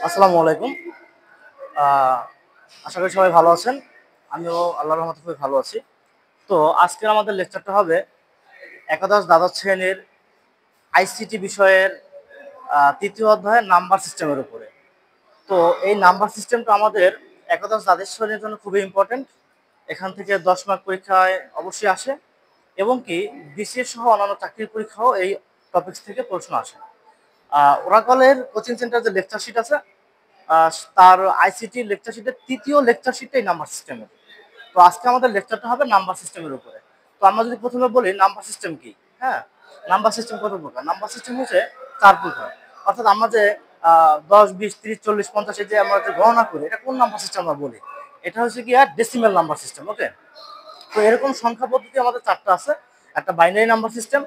আসসালামু আলাইকুম। আশা করি সবাই ভালো আছেন। আমিও আল্লাহর রহমতে খুবই ভালো আছি। তো আজকের আমাদের লেকচারটা হবে একাদশ দ্বাদশ শ্রেণীর আইসিটি বিষয়ের ৩য় অধ্যায়ের নাম্বার সিস্টেমের উপরে। তো এই নাম্বার সিস্টেমটা আমাদের একাদশ দ্বাদশ শ্রেণীর জন্য খুবই ইম্পর্টেন্ট। এখান থেকে 10 মার্ক পরীক্ষায় অবশ্যই আসে এবং কি বিসিএস সহ অন্যান্য চাকরির পরীক্ষাও এই টপিকস থেকে প্রশ্ন আসে। ওরাকলের কোচিং সেন্টার যে লেকচার শিট আছে, তার আইসিটি লেকচার শিটের ৩য় লেকচার শিটটা এই নাম্বার সিস্টেমের। তো আজকে আমাদের লেকচারটা হবে নাম্বার সিস্টেমের উপরে। তো আমরা যদি প্রথমে বলি নাম্বার সিস্টেম কি, হ্যাঁ, নাম্বার সিস্টেম কত প্রকার? নাম্বার সিস্টেম হচ্ছে 4 প্রকার। অর্থাৎ আমরা যে 10, 20, 30, 40, 50 এই যে আমরা যে গণনা করি, এটা কোন নাম্বার সিস্টেম আমরা বলি? এটা হচ্ছে কি ডেসিমেল নাম্বার সিস্টেম। ওকে, তো এরকম সংখ্যা পদ্ধতি আমাদের 4টা আছে। একটা বাইনারি নাম্বার সিস্টেম,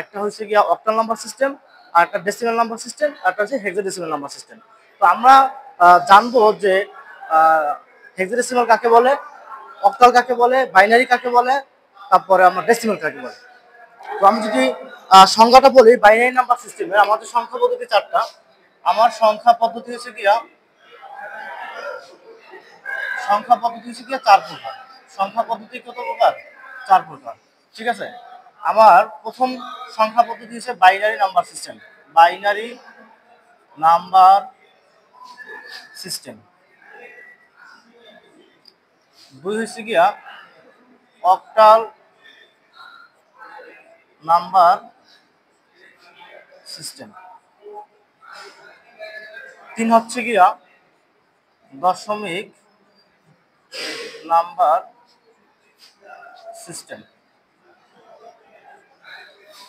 একটা হচ্ছে গিয়া অক্টাল নাম্বার সিস্টেম, আর একটা ডেসিমেল নাম্বার সিস্টেম, আর একটা হচ্ছে হেক্সাডেসিমেল নাম্বার সিস্টেম। তো আমরা জানবো যে হেক্সাডেসিমেল কাকে বলে, অক্টাল কাকে বলে, বাইনারি কাকে বলে, তারপরে আমরা ডেসিমেল কাকে বলে। তো আমি যদি সংখ্যাটা বলি, বাইনারি নাম্বার সিস্টেমে আমাদের সংখ্যা পদ্ধতি 4টা। আমার সংখ্যা পদ্ধতি হচ্ছে গিয়া 4 প্রকার। সংখ্যা পদ্ধতি কত প্রকার? 4 প্রকার। ঠিক আছে, আমার প্রথম সংখ্যা পদ্ধতি হচ্ছে binary number system. Binary number system. 2 হচ্ছে গিয়া অক্টাল নাম্বার সিস্টেম। 3 হচ্ছে গিয়া দশমিক নাম্বার সিস্টেম।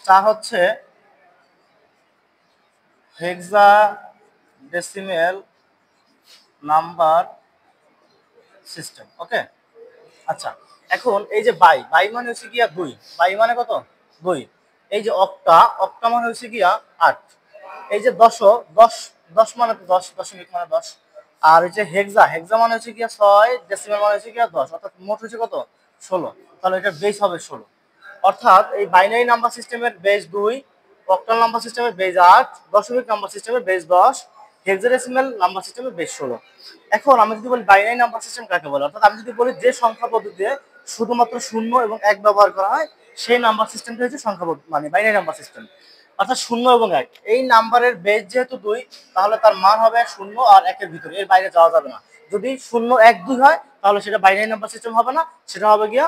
4 হচ্ছে হেক্সাডেসিমেল নাম্বার সিস্টেম। ওকে, আচ্ছা, এখন এই যে বাই বাই মানে হচ্ছে গিয়া 2, বাই মানে কত? 2। এই যে অক্টা মানে হচ্ছে গিয়া 8। এই যে 10 মানে তো 10, দশমিক মানে 10। আর এই যে হেক্সা মানে হচ্ছে গিয়া 6, ডেসিমেল মানে হচ্ছে গিয়া 10, অর্থাৎ মোট হচ্ছে কত? 16। তাহলে এটা বেস হবে 16। অর্থাৎ এই বাইনারি নাম্বার সিস্টেমের বেস 2, অক্টাল নাম্বার সিস্টেমের বেস 8, দশমিক নাম্বার সিস্টেমের বেস 10, হেক্সাডেসিমেল নাম্বার সিস্টেমের বেস 16। এখন আমি যদি বলি বাইনারি নাম্বার সিস্টেম কাকে বলে, অর্থাৎ আমি যদি বলি যে সংখ্যা পদ্ধতিতে শুধুমাত্র 0 এবং 1 ব্যবহার করা হয়, সেই নাম্বার সিস্টেমটা হচ্ছে সংখ্যা মানে বাইনারি নাম্বার সিস্টেম। অর্থাৎ 0 এবং 1, এই নাম্বারের বেস যেহেতু 2, তাহলে তার মান হবে 0 আর 1 এর ভিতরে, এর বাইরে যাওয়া যাবে না। যদি 0, 1, 2 হয়, তাহলে সেটা বাইনারি নাম্বার সিস্টেম হবে না, সেটা হবে গিয়া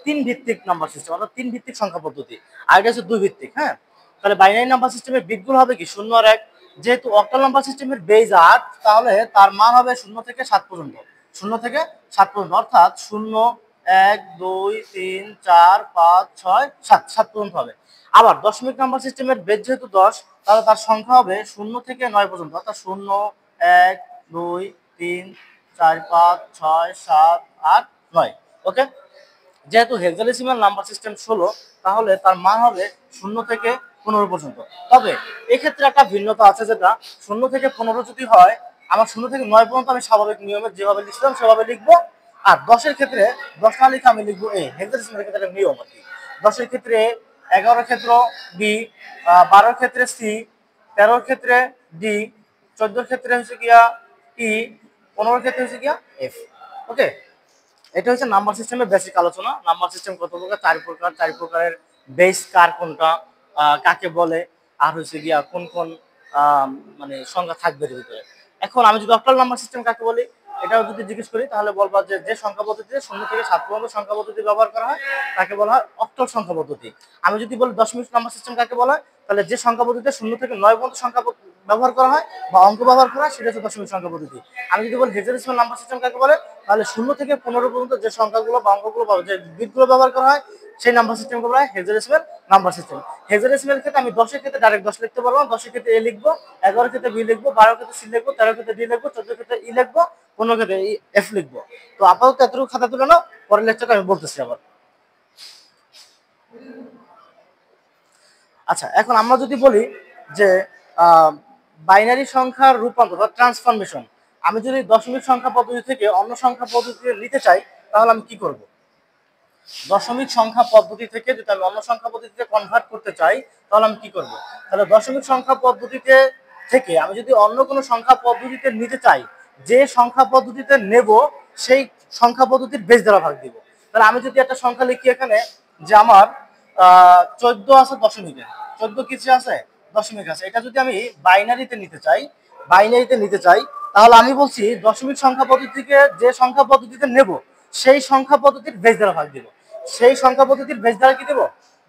3 ভিত্তিক নাম্বার সিস্টেম, অর্থাৎ 3 ভিত্তিক সংখ্যা পদ্ধতি। আর এটা হচ্ছে 2 ভিত্তিক। হ্যাঁ, তাহলে বাইনারি নাম্বার সিস্টেমের বিটগুলো হবে কি 0 আর 1। যেহেতু অক্টাল নাম্বার সিস্টেমের বেস 8, তাহলে তার মান হবে 0 থেকে 7 পর্যন্ত। 0 থেকে 7 পর্যন্ত, অর্থাৎ 0, 1, 2, 3, 4, 5, 6, 7, 7 পর্যন্ত হবে। আবার দশমিক নাম্বার সিস্টেমের বেস যেহেতু 10, তাহলে তার সংখ্যা হবে 0 থেকে 9 পর্যন্ত, অর্থাৎ 0, 1, 2, 3, 4, 5, 6, 7, 8, 9। ওকে, যেহেতু হেক্সাডেসিমাল নাম্বার সিস্টেম 16, তাহলে তার মান হবে 0 থেকে 15 পর্যন্ত। তবে এক্ষেত্রে একটা ভিন্নতা আছে, যেটা 0 থেকে 15 যদি হয়, আমার 0 থেকে 9 পর্যন্ত আমি স্বাভাবিক নিয়মে যেভাবে লিখছিলাম সেভাবে লিখবো। আর 10-এর ক্ষেত্রে 10 না লিখে আমি লিখবো এ। হেক্সাডেসিমালের ক্ষেত্রে নিয়ম আর কি। 10-এর ক্ষেত্রে এ, 11-এর ক্ষেত্রে বি, 12-এর ক্ষেত্রে সি, 13-এর ক্ষেত্রে ডি, 14-এর ক্ষেত্রে হচ্ছে গিয়া ই, 15-এর ক্ষেত্রে হচ্ছে গিয়া এফ। ওকে, এটা হচ্ছে নাম্বার সিস্টেমের বেসিক আলোচনা। নাম্বার সিস্টেম কত প্রকার? 4 প্রকার। 4 প্রকারের বেস কার কোনটা, কাকে বলে, আর হচ্ছে গিয়া কোন কোন মানে সংখ্যা থাকবে এর ভিতরে। এখন আমি যদি অক্টাল নাম্বার সিস্টেম কাকে বলি, এটাও যদি জিজ্ঞেস করি, তাহলে বলবো যে যে সংখ্যা পদ্ধতিতে 0 থেকে 7 পর্যন্ত সংখ্যা পদ্ধতি ব্যবহার করা হয়, তাকে বলা হয় অক্টাল সংখ্যা পদ্ধতি। আমি যদি বলি দশমিক নাম্বার সিস্টেম কাকে বলা হয়, তাহলে যে সংখ্যা পদ্ধতিতে 0 থেকে 9 পর্যন্ত সংখ্যা ব্যবহার করা হয় বা অঙ্ক ব্যবহার করা হয়, সেটা হচ্ছে দশমিক সংখ্যা পদ্ধতি। আমি যদি বলি হেক্সাডেসিমাল নাম্বার সিস্টেম কাকে বলে, তাহলে 0 থেকে 15 পর্যন্ত যে সংখ্যাগুলো বা অঙ্কগুলো বা যে বিটগুলো ব্যবহার করা হয়, সেই নাম্বার সিস্টেমকে বলা হয় হেক্সাডেসিমাল নাম্বার সিস্টেম। হেক্সাডেসিমাল ক্ষেত্রে আমি 10-এর ক্ষেত্রে ডাইরেক্ট 10 লিখতে পারবো না, 10-এর ক্ষেত্রে এ লিখবো, 11-এর ক্ষেত্রে বি লিখবো, 12-এর ক্ষেত্রে সি লিখবো, 13-এর ক্ষেত্রে ডি লিখবো, 14-এর ক্ষেত্রে ই লিখবো, 15-এর ক্ষেত্রে এফ লিখবো। তো আপাতত এতটুকু খাতা তুলে নাও, পরের লেকচারে আমি বলতেছি আবার। আচ্ছা, এখন আমরা যদি বলি যে বাইনারি সংখ্যার রূপান্তর বা ট্রান্সফরমেশন, আমি যদি দশমিক সংখ্যা পদ্ধতি থেকে অন্য সংখ্যা পদ্ধতিতে নিতে চাই, তাহলে আমি কি করব? দশমিক সংখ্যা পদ্ধতি থেকে যদি আমি অন্য সংখ্যা পদ্ধতিতে কনভার্ট করতে চাই, তাহলে আমি কি করব? তাহলে দশমিক সংখ্যা পদ্ধতিতে থেকে আমি যদি অন্য কোনো সংখ্যা পদ্ধতিতে নিতে চাই, যে সংখ্যা পদ্ধতিতে নেব সেই সংখ্যা পদ্ধতির বেস দ্বারা ভাগ দিব। তাহলে আমি যদি একটা সংখ্যা লিখি এখানে যে আমার 14 আছে দশমিকে, 14 কিছু আছে দশমিক আছে, এটা যদি আমি বাইনারিতে নিতে চাই, তাহলে আমি বলছি দশমিক সংখ্যা পদ্ধতিকে যে সংখ্যা পদ্ধতিতে নেব সেই সংখ্যা পদ্ধতির বেস দ্বারা ভাগ দিব, সেই সংখ্যা পদ্ধতির বেস দ্বারা কি দেব,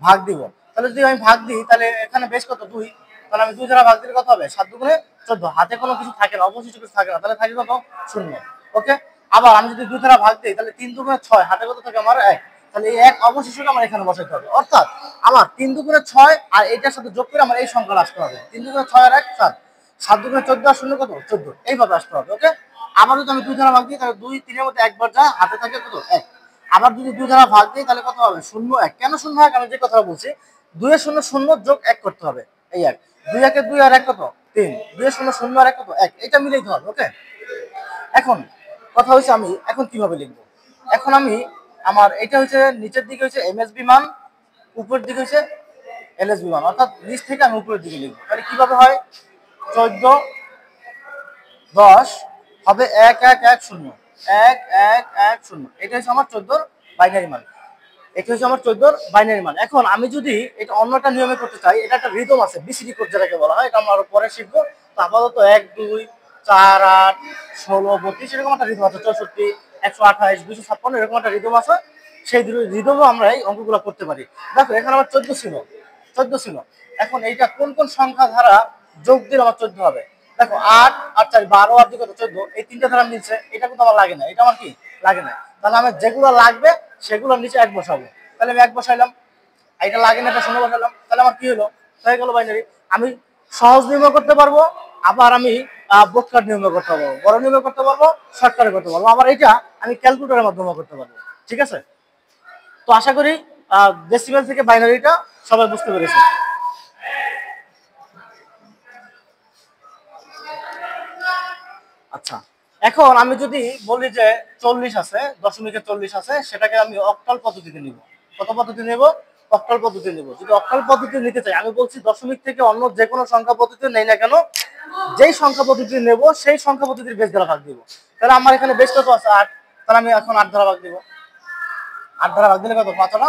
ভাগ দিব। তাহলে যদি আমি ভাগ দিই তাহলে এখানে বেস কত 2, তাহলে আমি 2 দ্বারা ভাগ দিলে কত হবে 7 দুগুণে 14, হাতে কোনো কিছু থাকে না, অবশিষ্ট কিছু থাকে না, তাহলে থাকে কত 0। ওকে, আবার আমি যদি 2 দ্বারা ভাগ দিই তাহলে 3 দুগুণে 6, হাতে কত থাকে আমার 1, তাহলে এই 1 অবশিষ্টটা আমার এখানে বসাতে হবে। অর্থাৎ আমার 3 দুগুণে 6 আর এটার সাথে যোগ করে আমার এই সংখ্যাটা আসতে হবে, 3 দুগুণে 6 আর 1 7, 7 দুগুণে 14 আর 0 কত 14, এইভাবে আসতে হবে। ওকে, আবার যদি আমি 2 দ্বারা ভাগ দিই তাহলে 2 3 এর মধ্যে একবার যা, হাতে থাকে কত 1, আবার যদি 2 দ্বারা ভাগ দিই তাহলে কত হবে 0 1, কেন 0 1 আমি যে কথা বলছি 2 এর 0 0 যোগ 1 করতে হবে, এই 1, 2 1 এ 2 আর 1 কত 3, 2 এর 0 0 আর 1 কত 1, এটা মিলাইতে হবে। ওকে, এখন কথা হচ্ছে আমি এখন কিভাবে লিখব, এখন আমি আমার এটা হচ্ছে নিচের দিকে হচ্ছে এমএসবি মান, উপরের দিকে হচ্ছে এলএসবি মান, অর্থাৎ নিচ থেকে আমি উপরের দিকে লিখব। তাহলে কিভাবে হয় 14 10 হবে 1 1 1 0 1 1 1 0, এটা হচ্ছে আমার 14 বাইনারি মান, এটা হচ্ছে আমার 14 বাইনারি মান। এখন আমি যদি এটা অন্যটা নিয়মে করতে চাই, এটা একটা রিদম আছে, বিসিডি কোড যেটাকে বলা হয়, এটা আমরা আরো পরে শিখবো। তো আপাতত 1 2 4 8 16 32 এরকম একটা রিদম আছে, 64 128 256 এরকম একটা রিদম আছে, সেই রিদমও আমরা এই অঙ্কগুলো করতে পারি। দেখো এখানে আমার 14 ছিল, 14 ছিল, এখন এইটা কোন কোন সংখ্যা ধারা যোগ দিলে আমার 14 হবে। দেখো 8 আর 4 12 আর 2 কত 14, এই তিনটা ধারা মিলছে, এটা কিন্তু আমার লাগে না, এটা আমার কি লাগে না। তাহলে আমার যেগুলো লাগবে সেগুলোর নিচে 1 বসাবো, তাহলে আমি 1 বসাইলাম, এটা লাগে না, এটা 0 বসাইলাম, তাহলে আমার কি হলো হয়ে গেল বাইনারি। আমি সহজ নিয়মে করতে পারবো, আবার আমি বোটকাট নিয়মে করতে পারবো, বড় নিয়মে করতে পারবো, শর্টকাটে করতে পারবো, আবার এটা আমি ক্যালকুলেটরের মাধ্যমে করতে পারবো। ঠিক আছে, তো আশা করি ডেসিমেল থেকে বাইনারিটা সবাই বুঝতে পেরেছে। আচ্ছা, এখন আমি যদি বলি যে 40 আছে, দশমিকে 40 আছে, সেটাকে আমি অক্টাল পদ্ধতিতে নিব। কত পদ্ধতি নেব, অক্টাল পদ্ধতি নেব। যদি অক্টাল পদ্ধতি নিতে চাই, আমি বলছি দশমিক থেকে অন্য যে কোনো সংখ্যা পদ্ধতি নেই না কেন, যেই সংখ্যা পদ্ধতি নেব সেই সংখ্যা পদ্ধতির বেস দ্বারা ভাগ দিব। তাহলে আমার এখানে বেস কত আছে 8, তাহলে আমি এখন 8 দ্বারা ভাগ দিব, 8 দ্বারা ভাগ দিলে কত 5 না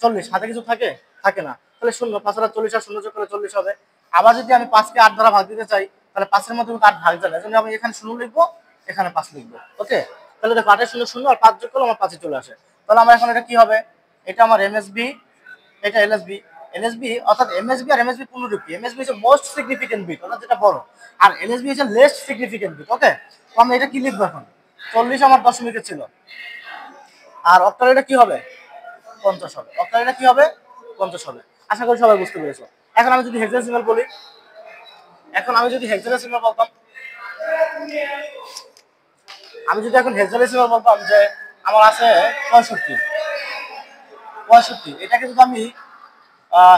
40, হাতে কিছু থাকে থাকে না, তাহলে 0, 5 আর 40 আর 0 যোগ করে 40 হবে। আবার যদি আমি 5 কে 8 দ্বারা ভাগ দিতে চাই তাহলে 5 এর মধ্যে 8 ভাগ যায় না, এজন্য আমি এখানে 0 লিখবো, এখানে 5 লিখবো। ওকে, তাহলে দেখো 8 এর 0 0 আর 5 যোগ করলে আমার 5 চলে আসে। তাহলে আমার এখন এটা কি হবে, এটা আমার এমএসবি, এটা এলএসবি, এলএসবি অর্থাৎ এমএসবি আর এমএসবি পুনরুক্তি, এমএসবি হচ্ছে মোস্ট সিগনিফিকেন্ট বিট অর্থাৎ যেটা বড়, আর এলএসবি হচ্ছে লেস্ট সিগনিফিকেন্ট বিট। ওকে, তো আমি এটা কি লিখবো এখন, 40 আমার দশমিকে ছিল, আর অক্টাল এটা কি হবে 50 হবে, অক্টাল এটা কি হবে 50 হবে। আশা করি সবাই বুঝতে পেরেছো। এখন আমি যদি হেক্সাডেসিমাল বলি, এখন আমি যদি হেক্সাডেসিমাল বলতাম, আমি যদি এখন হেক্সাডেসিমাল বলতাম যে আমার আছে 65, 65, এটাকে যদি আমি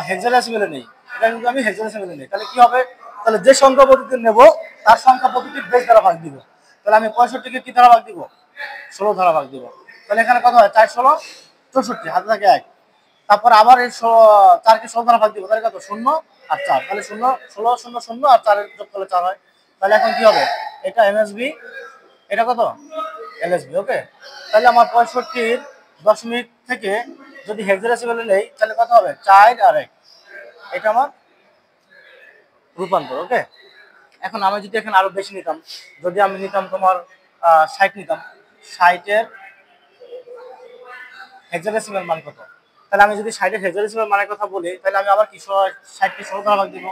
হেক্সাডেসিমালে নেই, এটা যদি আমি হেক্সাডেসিমালে নেই তাহলে কি হবে, তাহলে যে সংখ্যা পদ্ধতি নেব তার সংখ্যা পদ্ধতির বেস দ্বারা ভাগ দিব। তাহলে আমি 65 কে কি দ্বারা ভাগ দিব, 16 দ্বারা ভাগ দিব। তাহলে এখানে কত হয় 4 16 64, হাতে থাকে 1, তারপর আবার এই 4 কে 16 দ্বারা ভাগ দিব, তাহলে কত 0 আর 4, তাহলে 0 16 0 0 আর 4 এর যোগ করলে 4 হয়। তাহলে এখন কি হবে, এটা এমএসবি, এটা কত এলএসবি। ওকে, তাহলে আমার 65 দশমিক থেকে যদি হেক্সাডেসিমালে নেই তাহলে কত হবে 4 আর 1, এটা আমার রূপান্তর। ওকে, এখন আমি যদি এখানে আরো বেশি নিতাম, যদি আমি নিতাম তোমার 60 নিতাম, 60 এর হেক্সাডেসিমাল মান কত, তাহলে আমি যদি 60 এর হেক্সাডেসিমাল মানের কথা বলি তাহলে আমি আবার কি 60 কে 16 দ্বারা ভাগ দিব,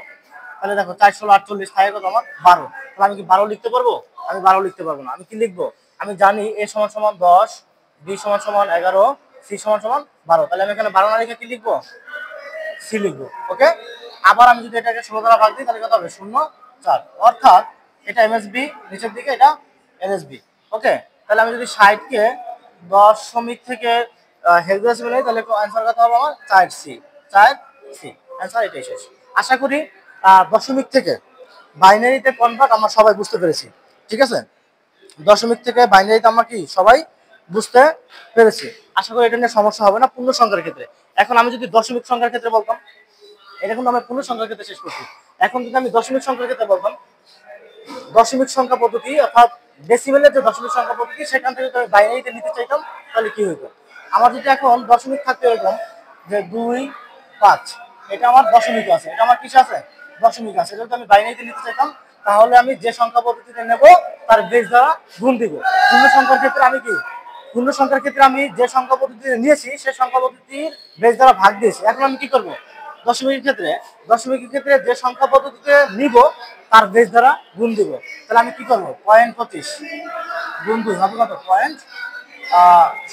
তাহলে দেখো 4 16 48, থাকে কত আমার 12, তাহলে আমি কি 12 লিখতে পারবো, আমি 12 লিখতে পারবো না, আমি কি লিখবো, আমি জানি a সমান সমান 10, b সমান সমান 11, c সমান সমান 12, তাহলে আমি এখানে 12 না লিখে কি লিখবো, সি লিখবো। ওকে, আবার আমি যদি এটাকে 16 দ্বারা ভাগ দিই তাহলে কত হবে 0 4, অর্থাৎ এটা এমএসবি নিচের দিকে, এটা এনএসবি। ওকে, তাহলে আমি যদি 60 কে দশমিক থেকে হেক্সাডেসিমাল নেই তাহলে অ্যান্সার কত হবে আমার 4 সি, 4 সি, অ্যান্সার এটাই শেষ। আশা করি দশমিক থেকে বাইনারিতে কনভার্ট আমরা সবাই বুঝতে পেরেছি। ঠিক আছে, দশমিক থেকে বাইনারিতে আমরা কি সবাই বুঝতে পেরেছি, আশা করি এটা নিয়ে সমস্যা হবে না পূর্ণ সংখ্যার ক্ষেত্রে। এখন আমি যদি দশমিক সংখ্যার ক্ষেত্রে বলতাম, এটা কিন্তু আমরা পূর্ণ সংখ্যার ক্ষেত্রে শেষ করছি, এখন যদি আমি দশমিক সংখ্যার ক্ষেত্রে বলতাম দশমিক সংখ্যা পদ্ধতি অর্থাৎ ডেসিমেলের যে দশমিক সংখ্যা পদ্ধতি সেখান থেকে আমি বাইনারিতে নিতে চাইতাম, তাহলে কি হইতো? আমার যদি এখন দশমিক থাকতে এরকম যে 2, 5, এটা আমার দশমিক আছে, এটা আমার কিসে আছে? দশমিক আছে। এটা যদি আমি বাইনারিতে নিতে চাইতাম, তাহলে আমি যে সংখ্যা পদ্ধতিতে নেব তার বেস দ্বারা গুণ দিব। পূর্ণ সংখ্যার ক্ষেত্রে আমি কি, পূর্ণ সংখ্যার ক্ষেত্রে আমি যে সংখ্যা পদ্ধতিতে নিয়েছি সেই সংখ্যা পদ্ধতির বেস দ্বারা ভাগ দিয়েছি। এখন আমি কি করব? দশমিকের ক্ষেত্রে যে সংখ্যা পদ্ধতিতে নিব তার বেস দ্বারা গুণ দিব। তাহলে আমি কি করব? 0.25 গুণ 2 হবে কত?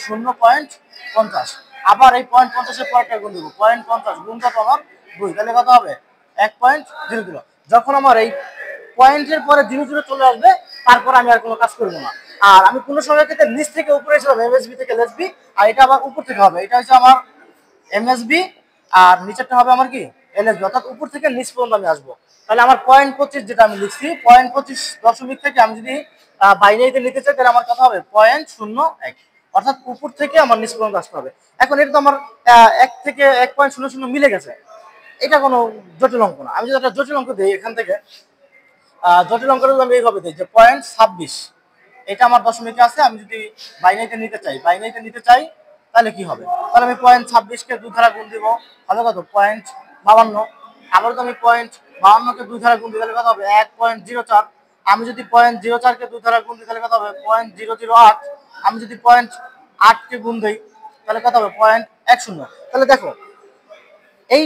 0.50। আবার এই 0.50 এর পরেরটা গুণ দিব, 0.50 গুণ কত আমার? 2। তাহলে কত হবে? 1.00। যখন আমার এই পয়েন্টের পরে 0 চলে আসবে, তারপর আমি আর কোনো কাজ করব না। আর আমি পূর্ণ সংখ্যার ক্ষেত্রে নিচ থেকে উপরে এসে হবে এমএসবি থেকে এলএসবি, আর এটা আবার উপর থেকে হবে। এটা হচ্ছে আমার এমএসবি, আর নিচেরটা হবে আমার কি? এলএসবি, অর্থাৎ উপর থেকে নিচ পর্যন্ত আমি আসবো। তাহলে আমার 0.25 যেটা আমি লিখছি, 0.25 দশমিক থেকে আমি যদি বাইনারিতে নিতে চাই, তাহলে আমার কথা হবে 0.01, অর্থাৎ উপর থেকে আমার নিচ পর্যন্ত আসতে হবে। এখন এটা তো আমার 1 থেকে 1.00 মিলে গেছে, এটা কোনো জটিল অঙ্ক না। আমি যদি একটা জটিল অঙ্ক দিই এখান থেকে, জটিল অঙ্কটা আমি এইভাবে দিই যে 0.26, এটা আমার দশমিকে আছে, আমি যদি বাইনারিতে নিতে চাই তাহলে কি হবে? তাহলে আমি 0.26-কে 2 দ্বারা গুণ দিব, হবে কত? 0.52। আবার তো আমি 0.52-কে 2 দ্বারা গুণ দিই, তাহলে কত হবে? 1.04। আমি যদি 0.04-কে 2 দ্বারা গুণ দিই, তাহলে কত হবে? 0.008। আমি যদি 0.8-কে গুণ দিই, তাহলে কত হবে? 0.10। তাহলে দেখো, এই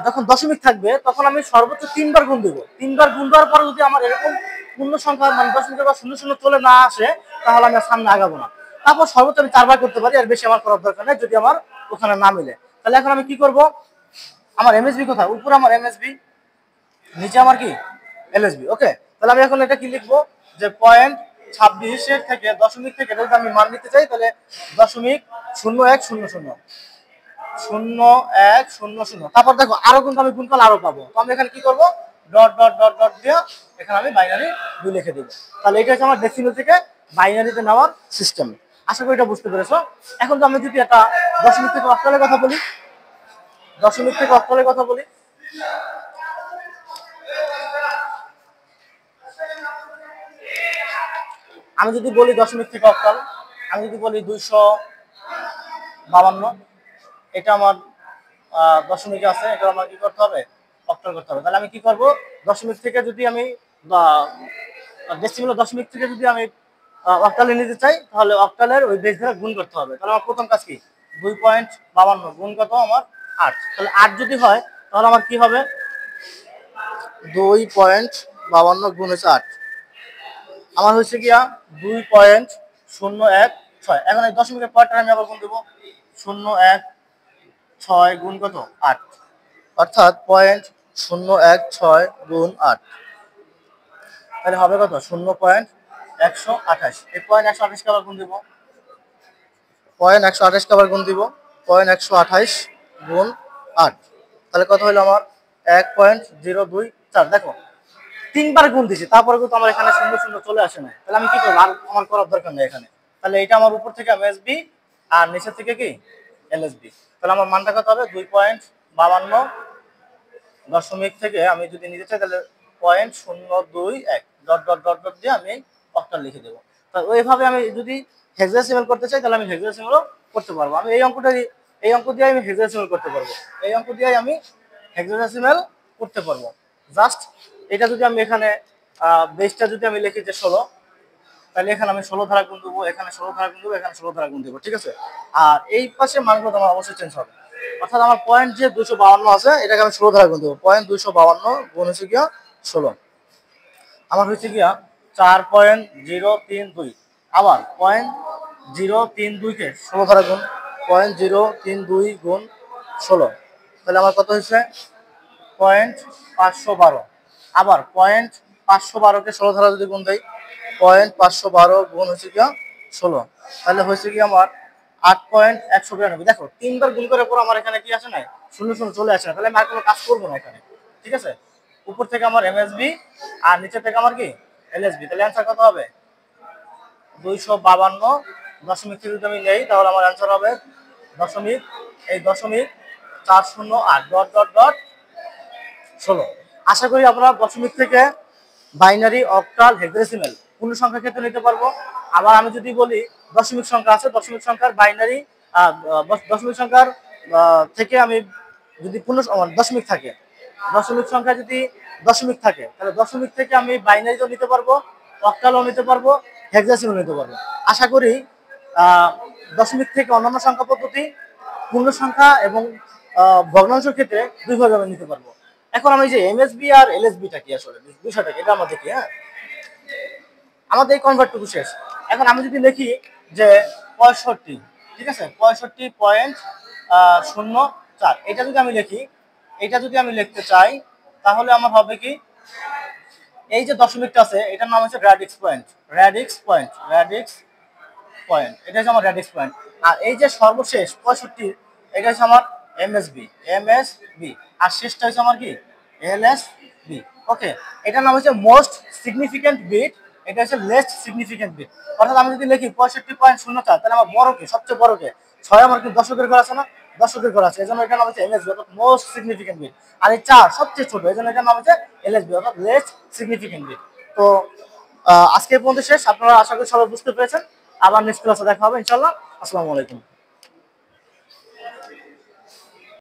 যখন দশমিক থাকবে তখন আমি সর্বোচ্চ 3 বার গুণ দেবো। 3 বার গুণ দেওয়ার পরে যদি আমার এরকম পূর্ণ সংখ্যা মানে দশমিকের বা 00 চলে না আসে, তাহলে আমি আর সামনে আগাবো না। তারপর সর্বোচ্চ আমি 4 বার করতে পারি, আর বেশি আমার করার দরকার নেই যদি আমার ওখানে না মিলে। তাহলে এখন আমি কি করব? আমার এমএসবি কোথায়? উপরে আমার এমএসবি, নিচে আমার কি? এলএসবি। ওকে, তাহলে আমি এখন এটা কি লিখবো? যে 0.26 থেকে দশমিক থেকে যদি আমি মান নিতে চাই, তাহলে 0.0100 0100। তারপর দেখো আরো কিন্তু আমি গুণ করলে আরো পাবো, তো আমি এখানে কি করব? ডট ডট ডট ডট দিয়ে এখানে আমি বাইনারি 2 লিখে দিব। তাহলে এটা হচ্ছে আমার ডেসিমেল থেকে বাইনারিতে নেওয়ার সিস্টেম। আশা করি এটা বুঝতে পেরেছো। এখন তো আমি যদি একটা দশমিক থেকে অক্টালের কথা বলি, আমি যদি বলি দশমিক থেকে অক্টাল, আমি যদি বলি 252, এটা আমার দশমিকে আছে, এটা আমার কি করতে হবে? অক্টাল করতে হবে। তাহলে আমি কি করব? দশমিক থেকে যদি আমি ডেসিমেল দশমিক থেকে যদি আমি অক্টালে নিতে চাই, তাহলে অক্টালের ওই বেস ধরে গুণ করতে হবে। তাহলে আমার প্রথম কাজ কি? 2.52 গুণ কত আমার? 8। তাহলে 8 যদি হয় তাহলে আমার কি হবে? 2.52 গুণ হচ্ছে 8, আমার হচ্ছে গিয়া 2.016। এখন এই দশমিকের পরটা আমি আবার গুণ দেবো, 0.16 গুণ কত? 8, অর্থাৎ 0.016 গুণ 8, তাহলে হবে কত? 0.128। এই 0.128-কে আবার গুণ দিব, 0.128-কে আবার গুণ দিব, 0.128 গুণ 8, তাহলে কত হলো আমার? 1.024। দেখো 3 বার গুণ দিছি, তারপরে কিন্তু আমার এখানে 00 চলে আসে না। তাহলে আমি কি করব? আর আমার করার দরকার নেই এখানে। তাহলে এটা আমার উপর থেকে এমএসবি আর নিচের থেকে কি? এলএসবি। তাহলে আমার মানটা কত হবে? 2.52 দশমিক থেকে আমি যদি নিতে চাই, তাহলে 0.021 ডট ডট ডট ডট দিয়ে আমি অক্টাল লিখে দেবো। তো ওইভাবে আমি যদি হেক্সাডেসিমাল করতে চাই, তাহলে আমি হেক্সাডেসিমালও করতে পারবো। আমি এই অঙ্ক দিয়ে আমি হেক্সাডেসিমাল করতে পারবো, এই অঙ্ক দিয়ে আমি হেক্সাডেসিমাল করতে পারবো। জাস্ট এটা যদি আমি এখানে বেসটা যদি আমি লিখি যে 16, তাহলে এখানে আমি 16 ধারা গুণ দেবো, এখানে 16 ধারা গুণ দেবো, এখানে 16 ধারা গুণ দেবো, ঠিক আছে? আর এই পাশে মানগুলো তোমার অবশ্যই চেঞ্জ হবে, অর্থাৎ আমার পয়েন্ট যে 252 আছে, এটাকে আমি 16 ধারা গুণ দেবো। 252 গুণ হচ্ছে গিয়া 16, আমার হচ্ছে গিয়া 4.032। আবার 0.032-কে 16 ধারা গুণ, 0.032 গুণ 16, তাহলে আমার কত হয়েছে? 512। আবার 512-কে 16 ধারা যদি গুণ দেয়, 512 গুণ হচ্ছে গিয়া 16, তাহলে হয়েছে কি আমার 8.192। দেখো 3 বার গুণ করার পর আমার এখানে কি আসে না? 00 চলে আসে না। তাহলে আমি আর কোনো কাজ করবো না এখানে, ঠিক আছে? উপর থেকে আমার এমএসবি আর নিচে থেকে আমার কি? এলএসবি। তাহলে অ্যান্সার কত হবে? 252 দশমিক থেকে যদি আমি নেই, তাহলে আমার অ্যান্সার হবে দশমিক 408 ডট ডট ডট 16। আশা করি আপনারা দশমিক থেকে বাইনারি, অক্টাল, হেক্সাডেসিমাল পূর্ণ সংখ্যার ক্ষেত্রে নিতে পারবো। আবার আমি যদি বলি দশমিক সংখ্যা আছে, দশমিক সংখ্যার বাইনারি, দশমিক সংখ্যার থেকে আমি যদি দশমিক থাকে, দশমিক সংখ্যা যদি দশমিক থাকে তাহলে দশমিক থেকে আমি বাইনারিও নিতে পারবো, অক্টালও নিতে পারবো, হেক্সাডেসিমাল নিতে পারবো। আশা করি দশমিক থেকে অন্যান্য সংখ্যা পদ্ধতি পূর্ণ সংখ্যা এবং ভগ্নাংশের ক্ষেত্রে দুইভাবে আমি নিতে পারবো। এখন আমি যে এমএসবি আর এলএসবিটা কি আসলে বিষয়টা এটা আমরা দেখি। হ্যাঁ, আমাদের এই কনভার্টটুকু শেষ। এখন আমি যদি লিখি যে 65, ঠিক আছে, 65.04, এটা যদি আমি লিখি, এটা যদি আমি লিখতে চাই তাহলে আমার হবে কি, এই যে দশমিকটা আছে এটার নাম হচ্ছে radix point, radix point, radix point, এটা হচ্ছে আমার র্যাডিক্স পয়েন্ট। আর এই যে সর্বশেষ 65, এটা হচ্ছে আমার এমএসবি, এমএসবি। আর শেষটা হচ্ছে আমার কি, এলএসবি। ওকে, এটার নাম হচ্ছে মোস্ট সিগনিফিক্যান্ট বিট, এটা হচ্ছে লেস্ট সিগনিফিক্যান্ট বিট। অর্থাৎ আমি যদি লিখি 65.04, তাহলে আমার বড় কে, সবচেয়ে বড় কে, 6 আমার কিন্তু দশকের ঘর আছে না, দশকের ঘর আছে, এই জন্য এটার নাম হচ্ছে এমএসবি, অর্থাৎ মোস্ট সিগনিফিক্যান্ট বিট। আর এই 4 সবচেয়ে ছোট, এই জন্য এটার নাম হচ্ছে এলএসবি, অর্থাৎ লেস্ট সিগনিফিক্যান্ট বিট। তো আজকে পর্যন্ত শেষ। আপনারা আশা করি সবাই বুঝতে পেরেছেন। আবার নেক্সট ক্লাসে দেখা হবে ইনশাআল্লাহ। আসসালামু আলাইকুম।